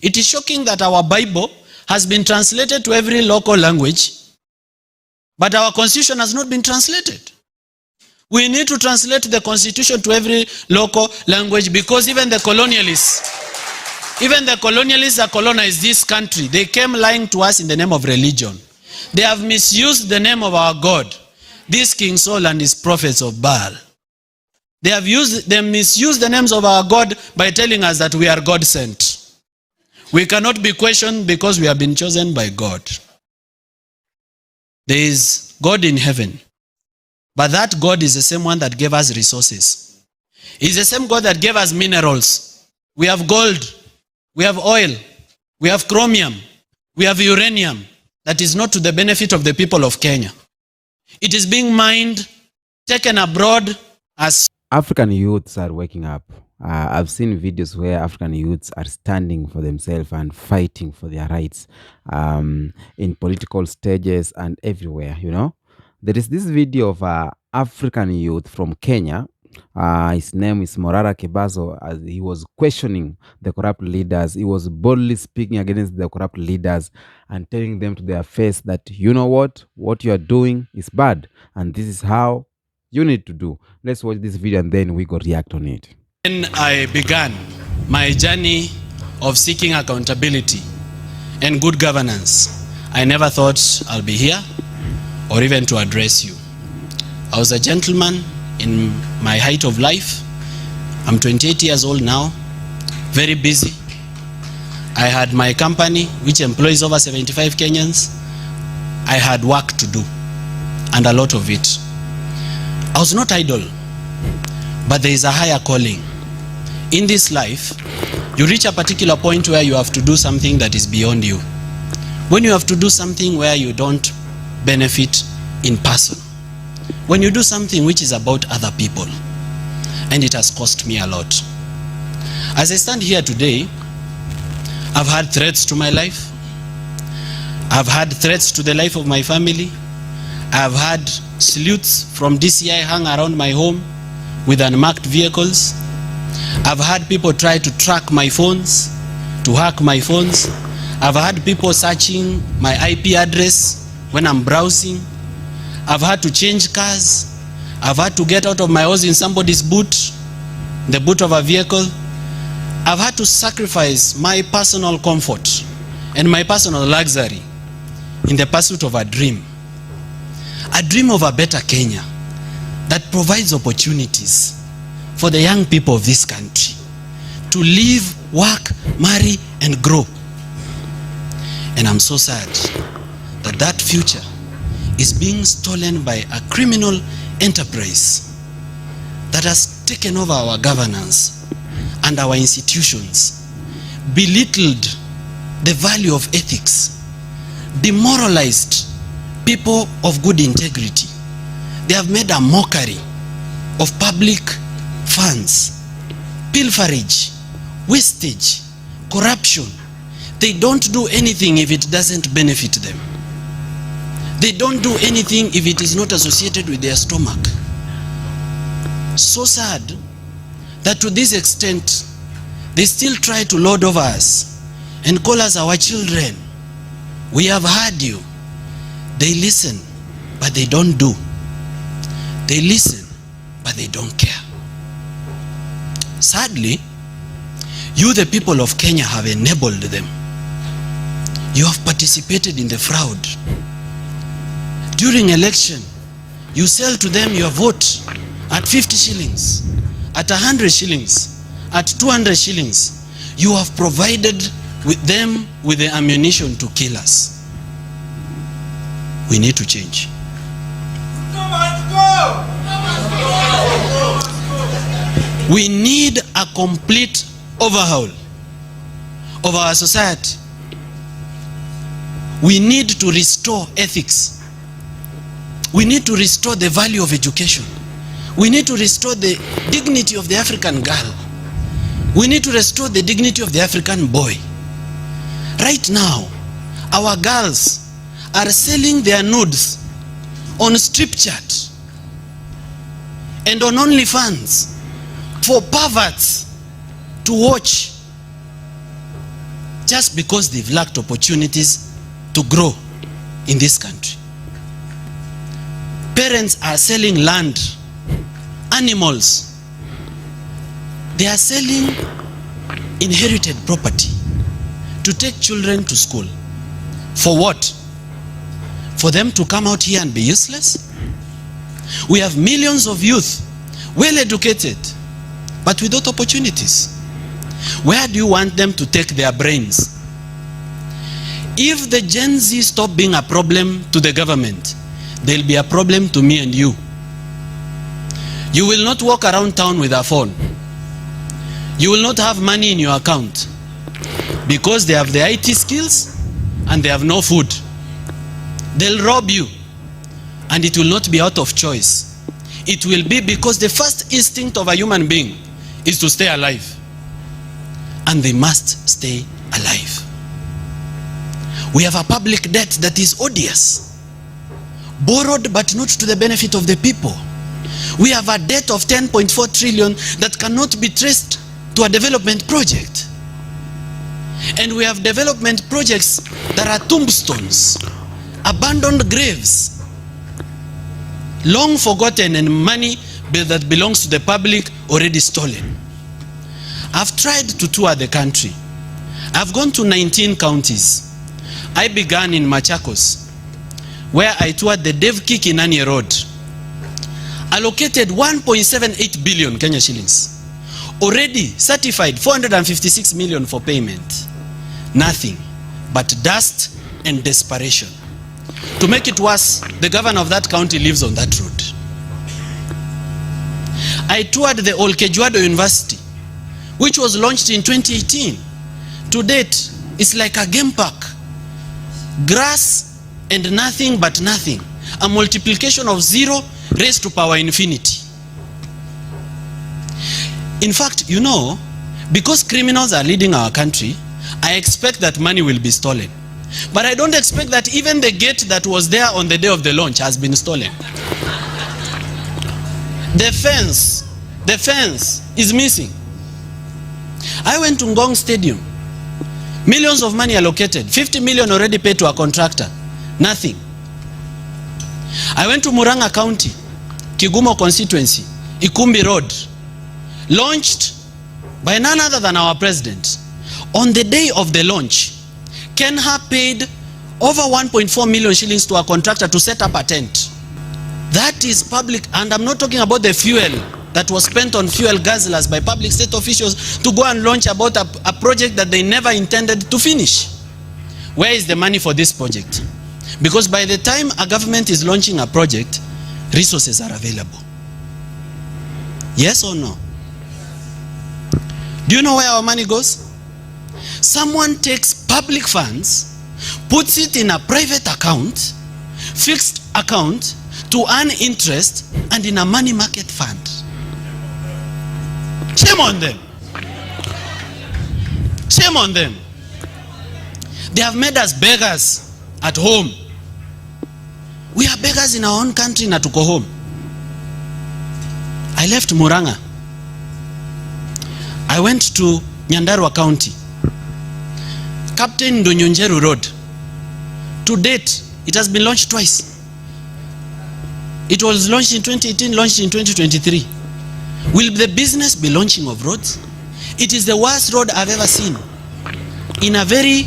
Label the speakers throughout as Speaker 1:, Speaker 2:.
Speaker 1: It is shocking that our Bible has been translated to every local language, but our constitution has not been translated. We need to translate the constitution to every local language, because even the colonialists that colonized this country, they came lying to us in the name of religion. They have misused the name of our God, this King Saul and his prophets of Baal. They misused the names of our God by telling us that we are God sent. We cannot be questioned because we have been chosen by God. There is God in heaven, but that God is the same one that gave us resources. He's the same God that gave us minerals. We have gold, we have oil, we have chromium, we have uranium that is not to the benefit of the people of Kenya. It is being mined, taken abroad as...
Speaker 2: African youths are waking up. I've seen videos where African youths are standing for themselves and fighting for their rights in political stages and everywhere, you know. There is this video of an African youth from Kenya. His name is Morara Kebaso. As he was questioning the corrupt leaders. He was boldly speaking against the corrupt leaders and telling them to their face that, you know what you are doing is bad, and this is how you need to do. Let's watch this video and then we go react on it.
Speaker 1: When I began my journey of seeking accountability and good governance, I never thought I'll be here or even to address you. I was a gentleman in my height of life. I'm 28 years old now, very busy. I had my company which employs over 75 Kenyans. I had work to do, and a lot of it. I was not idle, but there is a higher calling. In this life, you reach a particular point where you have to do something that is beyond you. When you have to do something where you don't benefit in person. When you do something which is about other people. And it has cost me a lot. As I stand here today, I've had threats to my life. I've had threats to the life of my family. I've had salutes from DCI hung around my home with unmarked vehicles. I've had people try to track my phones, to hack my phones. I've had people searching my IP address when I'm browsing. I've had to change cars. I've had to get out of my house in somebody's boot, the boot of a vehicle. I've had to sacrifice my personal comfort and my personal luxury in the pursuit of a dream of a better Kenya that provides opportunities for the young people of this country to live, work, marry, and grow. And I'm so sad that that future is being stolen by a criminal enterprise that has taken over our governance and our institutions, belittled the value of ethics, demoralized people of good integrity. They have made a mockery of public funds, pilferage, wastage, corruption. They don't do anything if it doesn't benefit them. They don't do anything if it is not associated with their stomach. So sad that to this extent, they still try to lord over us and call us our children. We have heard you. They listen, but they don't do. They listen, but they don't care. Sadly, you, the people of Kenya, have enabled them. You have participated in the fraud. During election, you sell to them your vote at 50 shillings, at 100 shillings, at 200 shillings. You have provided with them with the ammunition to kill us. We need to change. We need a complete overhaul of our society. We need to restore ethics. We need to restore the value of education. We need to restore the dignity of the African girl. We need to restore the dignity of the African boy. Right now, our girls are selling their nudes on strip chat and on OnlyFans for perverts to watch. just because they've lacked opportunities to grow in this country. Parents are selling land, animals. They are selling inherited property to take children to school. For what? For them to come out here and be useless? We have millions of youth, well educated, but without opportunities. Where do you want them to take their brains? If the Gen Z stop being a problem to the government, they'll be a problem to me and you. You will not walk around town with a phone. You will not have money in your account because they have the IT skills and they have no food. They'll rob you, and it will not be out of choice. It will be because the first instinct of a human being is to stay alive, and they must stay alive. We have a public debt that is odious, borrowed but not to the benefit of the people. We have a debt of 10.4 trillion that cannot be traced to a development project. And we have development projects that are tombstones, abandoned graves, long forgotten, and money that belongs to the public already stolen. I've tried to tour the country. I've gone to 19 counties. I began in Machakos, where I toured the Dev Kikinani Road, allocated 1.78 billion Kenya shillings, already certified 456 million for payment. Nothing but dust and desperation. To make it worse, the governor of that county lives on that road. I toured the Olkejuado University, which was launched in 2018. To date, it's like a game park. Grass and nothing but nothing. A multiplication of 0 raised to power infinity. In fact, you know, because criminals are leading our country, I expect that money will be stolen. But I don't expect that even the gate that was there on the day of the launch has been stolen. The fence is missing. I went to Ngong Stadium. Millions of money allocated. 50 million already paid to a contractor. Nothing. I went to Murang'a County, Kigumo constituency, Ikumbi Road. Launched by none other than our president. On the day of the launch, Kenha paid over 1.4 million shillings to a contractor to set up a tent. That is public, and I'm not talking about the fuel that was spent on fuel guzzlers by public state officials to go and launch about a project that they never intended to finish. Where is the money for this project? Because by the time a government is launching a project, resources are available. Yes or no? Do you know where our money goes? Someone takes public funds, puts it in a private account, fixed account, to earn interest, and in a money market fund. Shame on them. Shame on them. They have made us beggars at home. We are beggars in our own country na tuko home. I left Murang'a. I went to Nyandarua County. Captain Ndonyonjeru Road. To date, it has been launched twice. It was launched in 2018, launched in 2023. Will the business be launching of roads? It is the worst road I've ever seen. In a very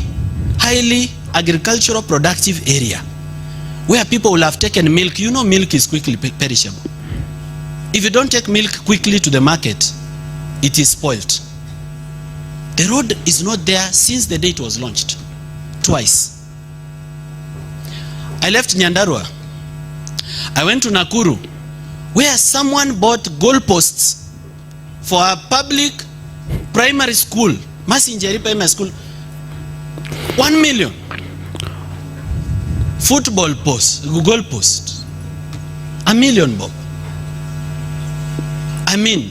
Speaker 1: highly agricultural productive area, where people will have taken milk. You know, milk is quickly perishable. If you don't take milk quickly to the market, it is spoiled. The road is not there since the day it was launched. Twice. I left Nyandarua. I went to Nakuru, where someone bought goalposts for a public primary school, Masinjeri Primary School. 1 million. Football post, goalpost. 1 million, Bob. I mean,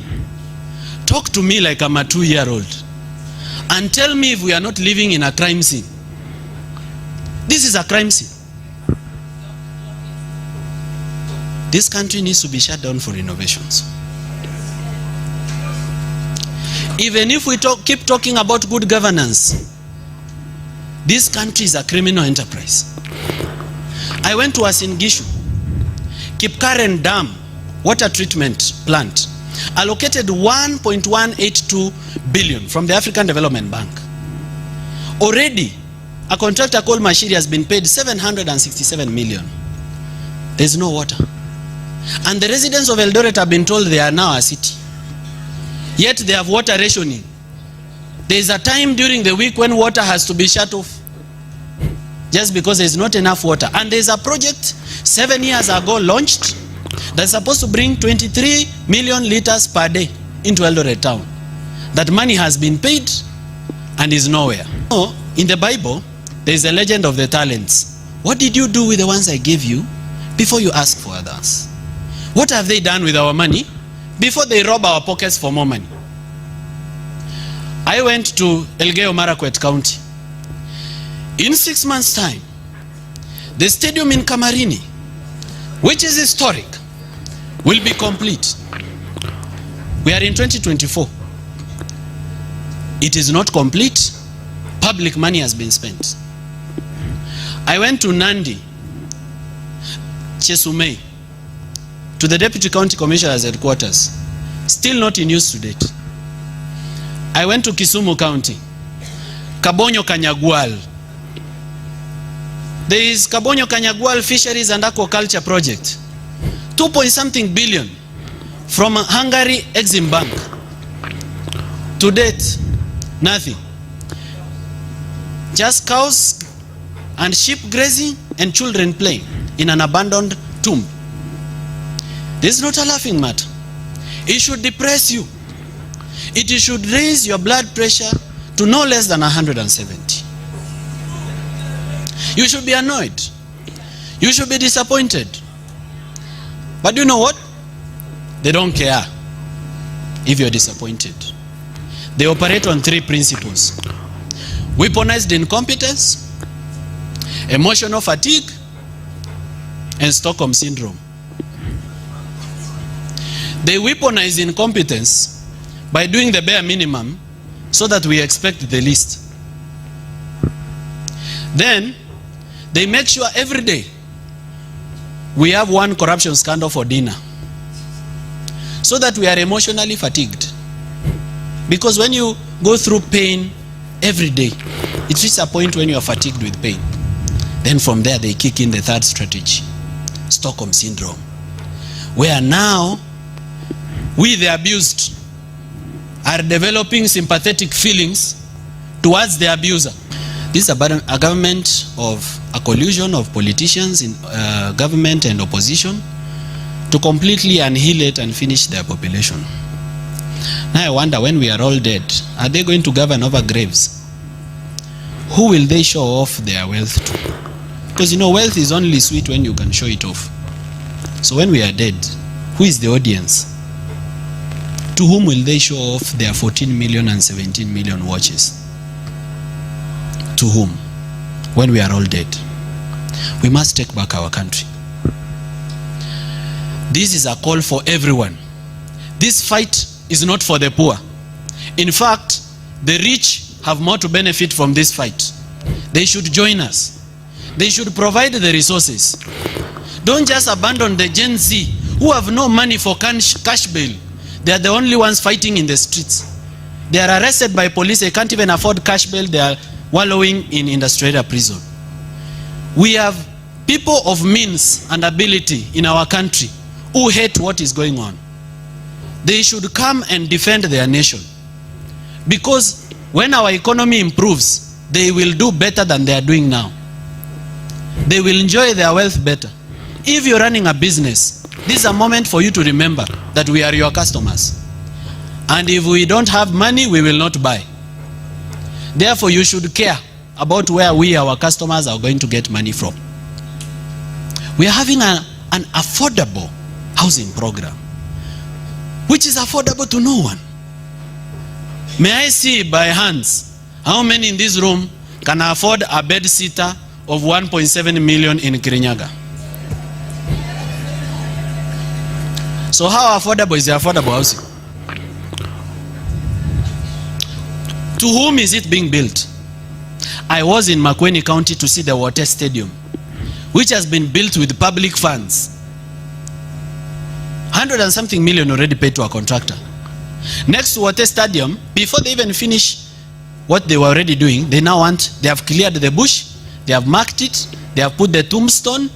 Speaker 1: talk to me like I'm a 2-year-old. And tell me if we are not living in a crime scene. This is a crime scene. This country needs to be shut down for innovations. Even if we keep talking about good governance, This country is a criminal enterprise. I went to Uasin Gishu, Kipkaren Dam, water treatment plant, allocated 1.182 billion from the African Development Bank. Already, a contractor called Mashiri has been paid 767 million. There's no water. And the residents of Eldoret have been told they are now a city. Yet they have water rationing. There is a time during the week when water has to be shut off just because there is not enough water. And there is a project 7 years ago launched that's supposed to bring 23 million liters per day into Eldoret town. That money has been paid and is nowhere. In the Bible, there is a legend of the talents. What did you do with the ones I gave you before you ask for others? What have they done with our money before they rob our pockets for more money? I went to Elgeyo Marakwet County. In 6 months' time, the stadium in Kamarini, which is historic, will be complete. We are in 2024. It is not complete. Public money has been spent. I went to Nandi, Chesumei, to the Deputy County Commissioner's headquarters. Still not in use to date. I went to Kisumu County, Kabonyo Kanyagwal. There is Kabonyo Kanyagwal Fisheries and Aquaculture Project. 2.something billion from Hungary Exim Bank. To date, nothing. Just cows and sheep grazing and children playing in an abandoned tomb. This is not a laughing matter. It should depress you. It should raise your blood pressure to no less than 170. You should be annoyed. You should be disappointed. But you know what? They don't care if you're disappointed. They operate on 3 principles: weaponized incompetence, emotional fatigue, and Stockholm syndrome. They weaponize incompetence by doing the bare minimum so that we expect the least. Then they make sure every day we have one corruption scandal for dinner so that we are emotionally fatigued. Because when you go through pain every day, it reaches a point when you are fatigued with pain. Then from there they kick in the 3rd strategy, Stockholm syndrome, where now we, the abused, are developing sympathetic feelings towards the abuser. This is a government of a collusion of politicians in government and opposition to completely annihilate and finish their population. Now I wonder, when we are all dead, are they going to govern over graves? Who will they show off their wealth to? Because you know, wealth is only sweet when you can show it off. So when we are dead, who is the audience? To whom will they show off their 14 million and 17 million watches? To whom? When we are all dead. We must take back our country. This is a call for everyone. This fight is not for the poor. In fact, the rich have more to benefit from this fight. They should join us. They should provide the resources. Don't just abandon the Gen Z who have no money for cash bail. They are the only ones fighting in the streets. They are arrested by police. They can't even afford cash bail. They are wallowing in industrial prison. We have people of means and ability in our country who hate what is going on. They should come and defend their nation. Because when our economy improves, they will do better than they are doing now. They will enjoy their wealth better. If you're running a business, this is a moment for you to remember that we are your customers. And if we don't have money, we will not buy. Therefore, you should care about where we, our customers, are going to get money from. We are having an affordable housing program, which is affordable to no one. May I see by hands how many in this room can afford a bed sitter of 1.7 million in Kirinyaga? So how affordable is the affordable housing? To whom is it being built? I was in Makueni County to see the water stadium, which has been built with public funds. 100 and something million already paid to a contractor. Next to water stadium, before they even finish what they were already doing, they have cleared the bush, they have marked it, they have put the tombstone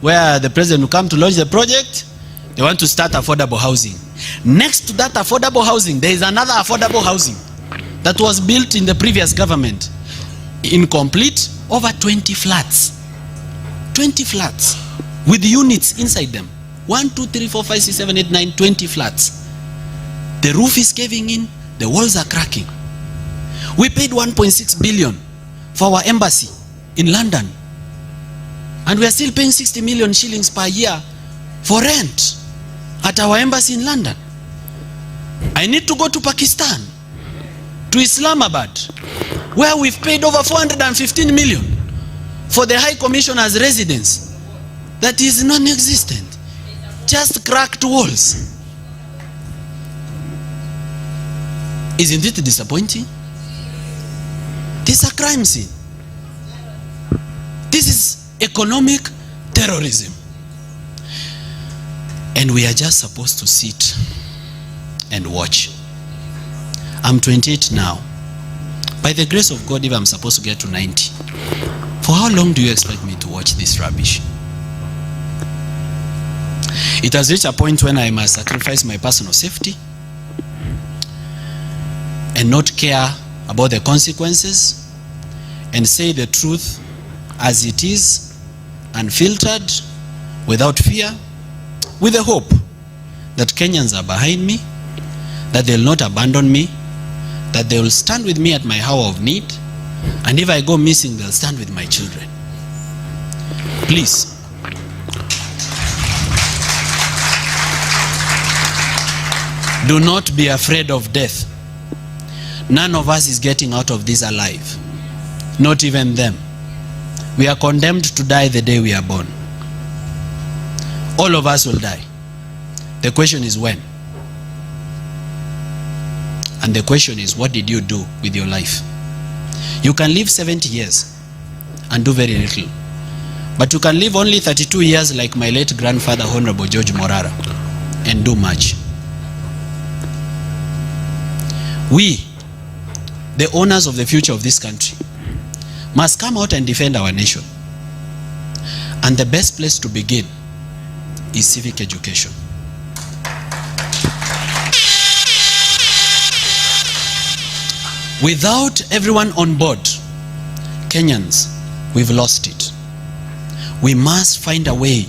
Speaker 1: where the president will come to launch the project. They want to start affordable housing. Next to that affordable housing, there is another affordable housing that was built in the previous government. Incomplete, over 20 flats. 20 flats with units inside them. 1, 2, 3, 4, 5, 6, 7, 8, 9, 20 flats. The roof is caving in, the walls are cracking. We paid 1.6 billion for our embassy in London. And we are still paying 60 million shillings per year for rent at our embassy in London. I need to go to Pakistan, to Islamabad, where we've paid over 415 million for the High Commissioner's residence that is non-existent. Just cracked walls. Isn't it disappointing? This is a crime scene. This is economic terrorism. And we are just supposed to sit and watch. I'm 28 now. By the grace of God, if I'm supposed to get to 90, for how long do you expect me to watch this rubbish? It has reached a point when I must sacrifice my personal safety and not care about the consequences and say the truth as it is, unfiltered, without fear, with the hope that Kenyans are behind me, that they'll not abandon me, that they will stand with me at my hour of need, and if I go missing, they'll stand with my children. Please, do not be afraid of death. None of us is getting out of this alive. Not even them. We are condemned to die the day we are born. All of us will die. The question is when. And the question is, what did you do with your life? You can live 70 years and do very little. But you can live only 32 years like my late grandfather, Honorable George Morara, and do much. We, the owners of the future of this country, must come out and defend our nation. And the best place to begin is civic education. Without everyone on board, Kenyans, we've lost it. We must find a way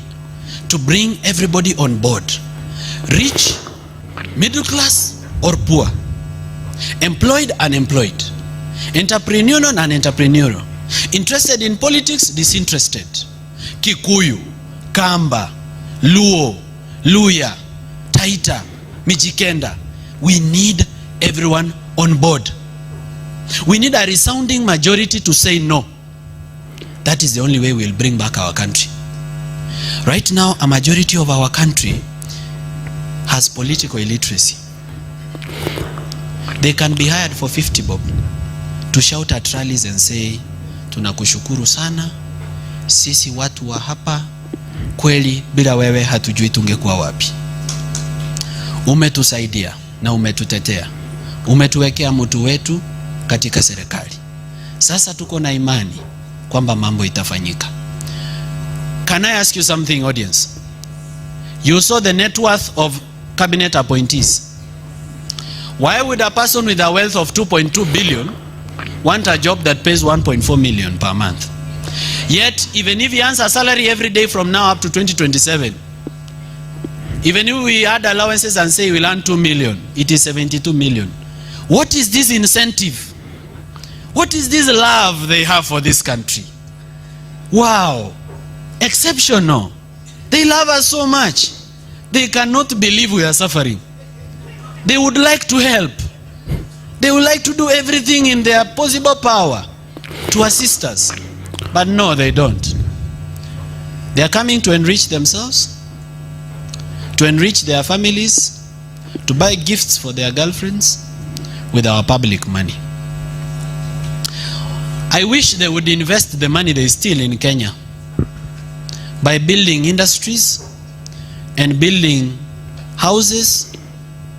Speaker 1: to bring everybody on board. Rich, middle class, or poor. Employed, unemployed. Entrepreneurial, non-entrepreneurial. Interested in politics, disinterested. Kikuyu, Kamba, Luo, Luya, Taita, Mijikenda. We need everyone on board. We need a resounding majority to say no. That is the only way we'll bring back our country. Right now, a majority of our country has political illiteracy. They can be hired for 50 bob to shout at rallies and say, tunakushukuru sana, sisi watu wa hapa, kweli bila wewe hatujui tungekuwa wapi. Umetusaidia na umetutetea. Umetuwekea mtu wetu katika serikali. Sasa tuko na imani kwamba mambo itafanyika. Can I ask you something, audience? You saw the net worth of cabinet appointees. Why would a person with a wealth of 2.2 billion want a job that pays 1.4 million per month? Yet, even if he earns a salary every day from now up to 2027, even if we add allowances and say we'll earn 2 million, it is 72 million. What is this incentive? What is this love they have for this country? Wow, exceptional. They love us so much. They cannot believe we are suffering. They would like to help. They would like to do everything in their possible power to assist us. But no, they don't. They are coming to enrich themselves, to enrich their families, to buy gifts for their girlfriends with our public money. I wish they would invest the money they steal in Kenya by building industries and building houses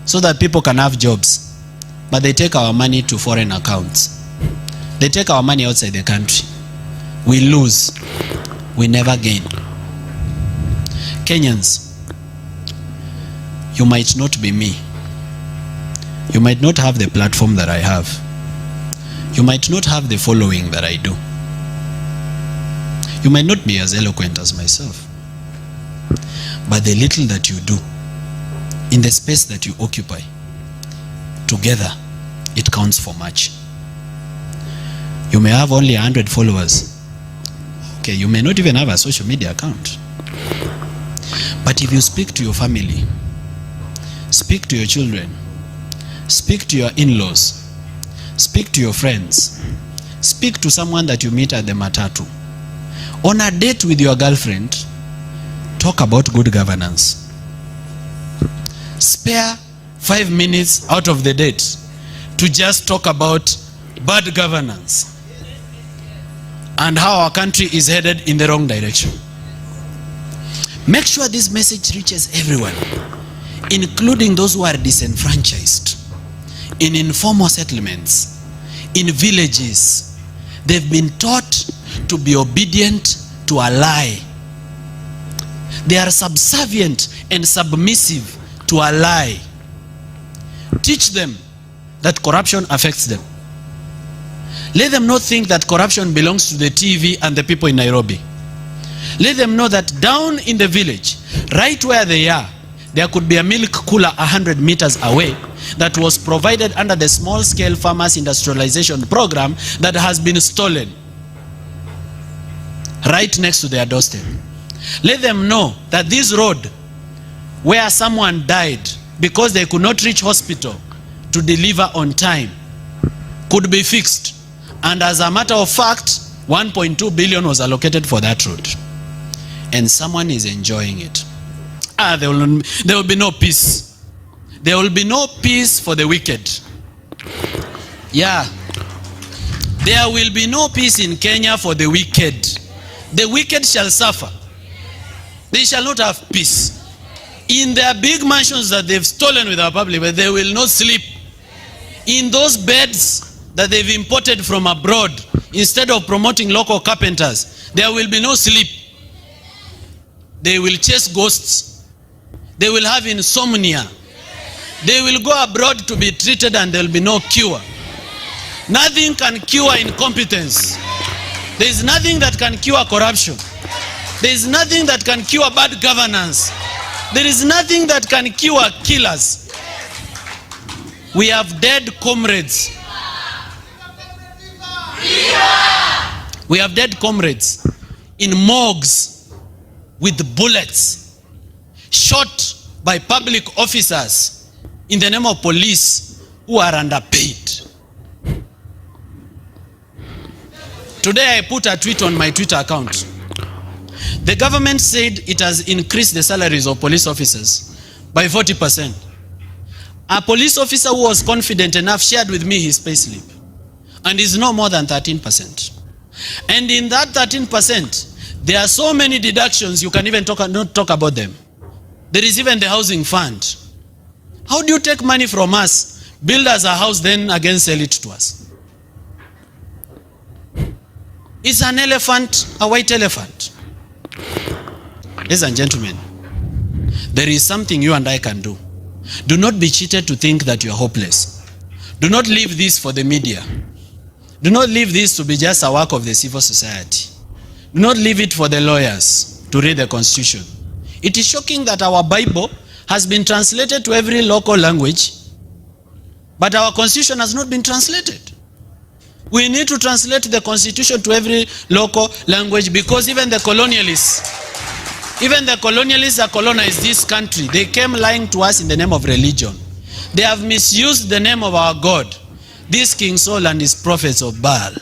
Speaker 1: so that people can have jobs. But they take our money to foreign accounts. They take our money outside the country. We lose. We never gain. Kenyans, you might not be me. You might not have the platform that I have. You might not have the following that I do. You might not be as eloquent as myself. But the little that you do, in the space that you occupy, together, it counts for much. You may have only 100 followers. Okay, you may not even have a social media account. But if you speak to your family, speak to your children, speak to your in-laws, speak to your friends, speak to someone that you meet at the matatu, on a date with your girlfriend, talk about good governance. Spare 5 minutes out of the date to just talk about bad governance and how our country is headed in the wrong direction. Make sure this message reaches everyone, including those who are disenfranchised, in informal settlements, in villages. They've been taught to be obedient to a lie. They are subservient and submissive to a lie. Teach them that corruption affects them. Let them not think that corruption belongs to the TV and the people in Nairobi. Let them know that down in the village, right where they are, there could be a milk cooler 100 meters away that was provided under the small-scale farmers industrialization program that has been stolen right next to their doorstep. Let them know that this road where someone died because they could not reach hospital to deliver on time could be fixed. And as a matter of fact, 1.2 billion was allocated for that road. And someone is enjoying it. There will be no peace. There will be no peace for the wicked. Yeah. There will be no peace in Kenya for the wicked. The wicked shall suffer. They shall not have peace. In their big mansions that they've stolen with our public, but they will not sleep. In those beds that they've imported from abroad, instead of promoting local carpenters, there will be no sleep. They will chase ghosts. They will have insomnia. They will go abroad to be treated and there will be no cure. Nothing can cure incompetence. There is nothing that can cure corruption. There is nothing that can cure bad governance. There is nothing that can cure killers. We have dead comrades. We have dead comrades in morgues with bullets, shot by public officers in the name of police who are underpaid. Today I put a tweet on my Twitter account. The government said it has increased the salaries of police officers by 40%. A police officer who was confident enough shared with me his payslip, and is no more than 13%. And in that 13%, there are so many deductions you can even not talk about them. There is even the housing fund. How do you take money from us, build us a house, then again sell it to us? Is an elephant a white elephant? Ladies and gentlemen, there is something you and I can do. Do not be cheated to think that you are hopeless. Do not leave this for the media. Do not leave this to be just a work of the civil society. Do not leave it for the lawyers to read the Constitution. It is shocking that our Bible has been translated to every local language, but our Constitution has not been translated. We need to translate the Constitution to every local language, because even the colonialists that colonized this country, they came lying to us in the name of religion. They have misused the name of our God, this King Saul and his prophets of Baal.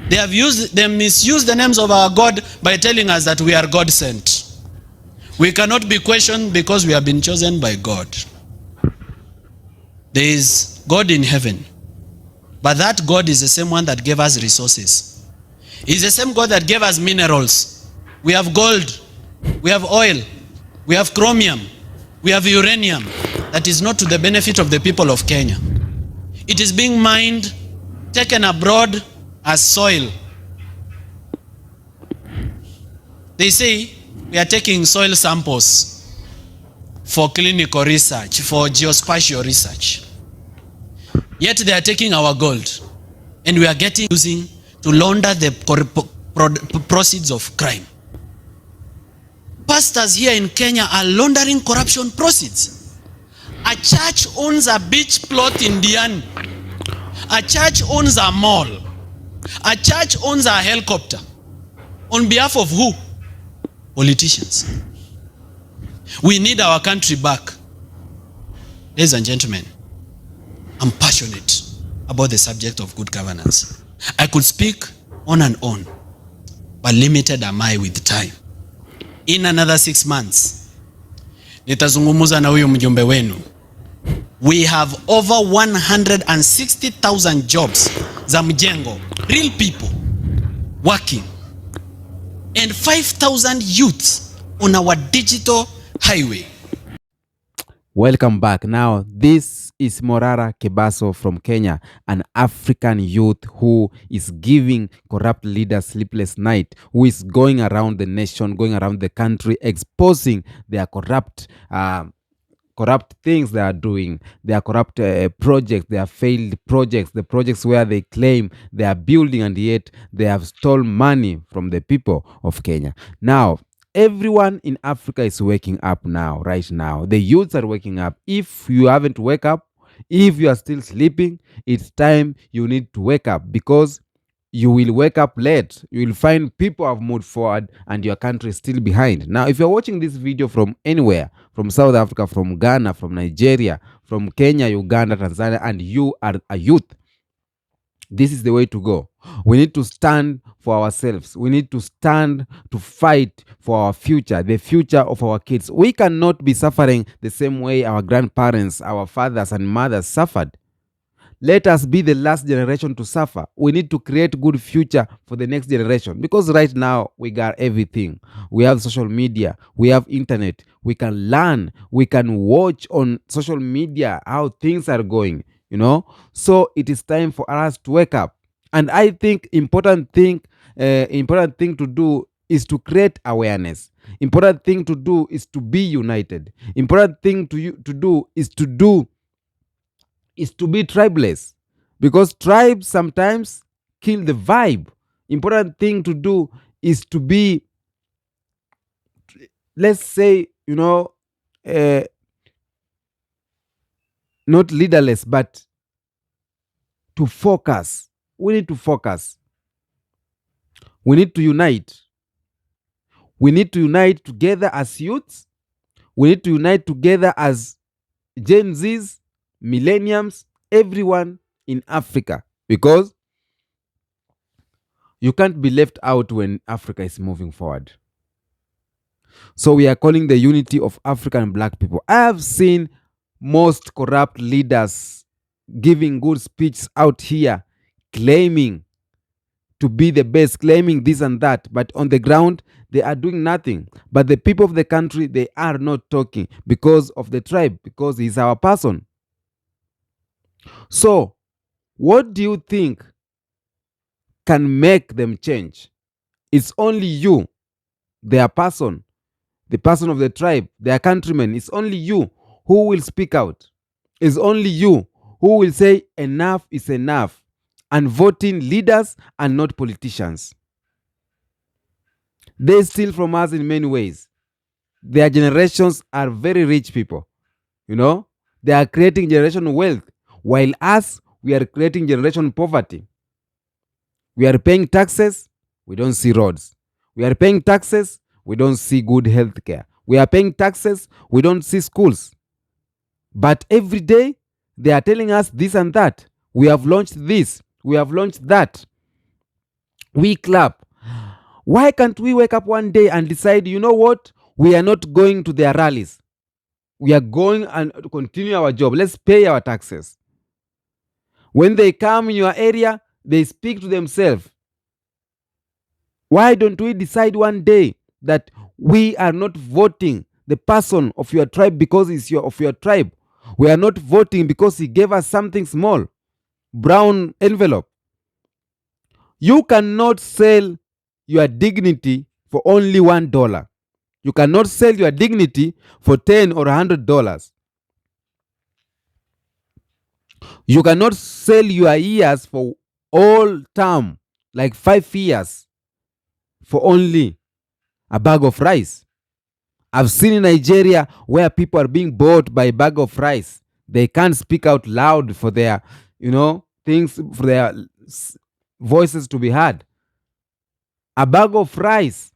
Speaker 1: They misused the names of our God by telling us that we are God sent. We cannot be questioned because we have been chosen by God. There is God in heaven But that God is the same one that gave us resources. He's the same God that gave us minerals. We have gold, we have oil, we have chromium, we have uranium that is not to the benefit of the people of Kenya. It is being mined, taken abroad as soil. They say we are taking soil samples for clinical research, for geospatial research. Yet they are taking our gold and we are using to launder the proceeds of crime. Pastors here in Kenya are laundering corruption proceeds. A church owns a beach plot in Diani. A church owns a mall. A church owns a helicopter. On behalf of who? Politicians. We need our country back. Ladies and gentlemen, I'm passionate about the subject of good governance. I could speak on and on, but limited am I with time. In another 6 months, nitazungumuza na huyu mjumbe wenu. We have over 160,000 jobs za mjengo, real people working, and 5,000 youths on our digital highway.
Speaker 2: Welcome back. Now, this is Morara Kebaso from Kenya, an African youth who is giving corrupt leaders sleepless night, who is going around the nation, going around the country, exposing their corrupt things they are doing, their corrupt projects, their failed projects, the projects where they claim they are building and yet they have stolen money from the people of Kenya. Now, everyone in Africa is waking up now, right now. The youths are waking up. If you haven't wake up, if you are still sleeping, it's time you need to wake up, because you will wake up late. You will find people have moved forward and your country is still behind. Now, if you're watching this video from anywhere, from South Africa, from Ghana, from Nigeria, from Kenya, Uganda, Tanzania, and you are a youth, this is the way to go. We need to stand for ourselves. We need to stand to fight for our future, the future of our kids. We cannot be suffering the same way our grandparents, our fathers and mothers suffered. Let us be the last generation to suffer. We need to create good future for the next generation, because right now we got everything. We have social media, we have internet, we can learn, we can watch on social media how things are going, you know. So it is time for us to wake up. And I think important thing to do is to create awareness. Important thing to do is to be united. Important thing to do is to be tribeless, because tribes sometimes kill the vibe. Important thing to do is to be, let's say, you know, not leaderless, but to focus. We need to focus. We need to unite. We need to unite together as youths. We need to unite together as Gen Zs, millenniums, everyone in Africa, because you can't be left out when Africa is moving forward. So we are calling the unity of African black people. I have seen most corrupt leaders giving good speeches out here, claiming to be the best, claiming this and that, but on the ground they are doing nothing. But the people of the country, they are not talking because of the tribe, because he's our person. So what do you think can make them change? It's only you, their person, the person of the tribe, their countrymen. It's only you who will speak out. It's only you who will say enough is enough, and voting leaders and not politicians. They steal from us in many ways. Their generations are very rich people. You know, they are creating generational wealth, while us, we are creating generational poverty. We are paying taxes, we don't see roads. We are paying taxes, we don't see good health care. We are paying taxes, we don't see schools. But every day, they are telling us this and that. We have launched this, we have launched that. We clap. Why can't we wake up one day and decide, you know what? We are not going to their rallies. We are going and continue our job. Let's pay our taxes. When they come in your area, they speak to themselves. Why don't we decide one day that we are not voting the person of your tribe because he's of your tribe? We are not voting because he gave us something small, brown envelope. You cannot sell your dignity for only $1. You cannot sell your dignity for $10 or $100. You cannot sell your years for all term, like 5 years, for only a bag of rice. I've seen in Nigeria where people are being bought by a bag of rice. They can't speak out loud for their, things, for their voices to be heard. A bag of rice.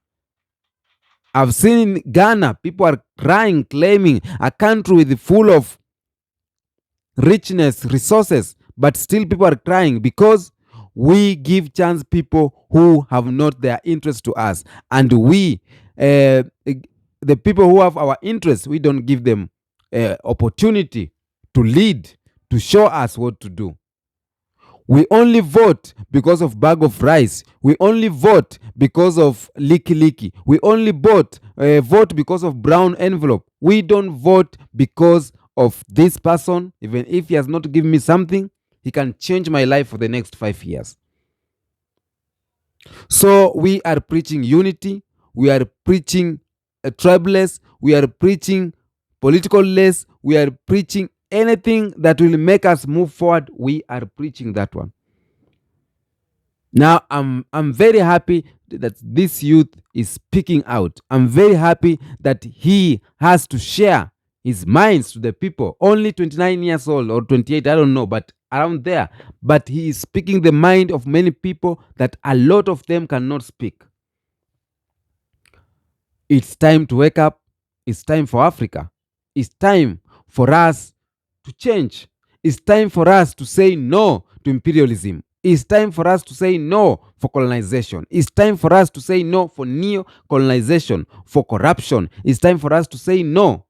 Speaker 2: I've seen in Ghana, people are crying, claiming a country with full of richness, resources, but still people are crying because we give chance people who have not their interest to us, and we, the people who have our interest, we don't give them opportunity to lead, to show us what to do. We only vote because of bag of rice. We only vote because of licky. We only vote because of brown envelope. We don't vote because of this person. Even if he has not given me something, he can change my life for the next 5 years. So we are preaching unity. We are preaching tribeless. We are preaching political less. We are preaching anything that will make us move forward. We are preaching that one. Now I'm very happy that this youth is speaking out. I'm very happy that he has to share his minds to the people. Only 29 years old or 28, I don't know, but around there. But he is speaking the mind of many people that a lot of them cannot speak. It's time to wake up. It's time for Africa. It's time for us to change. It's time for us to say no to imperialism. It's time for us to say no for colonization. It's time for us to say no for neo-colonization, for corruption. It's time for us to say no.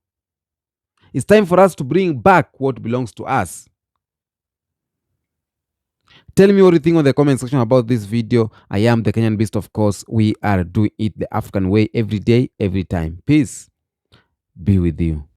Speaker 2: It's time for us to bring back what belongs to us. Tell me what you think on the comment section about this video. I am the Kenyan Beast, of course. We are doing it the African way every day, every time. Peace be with you.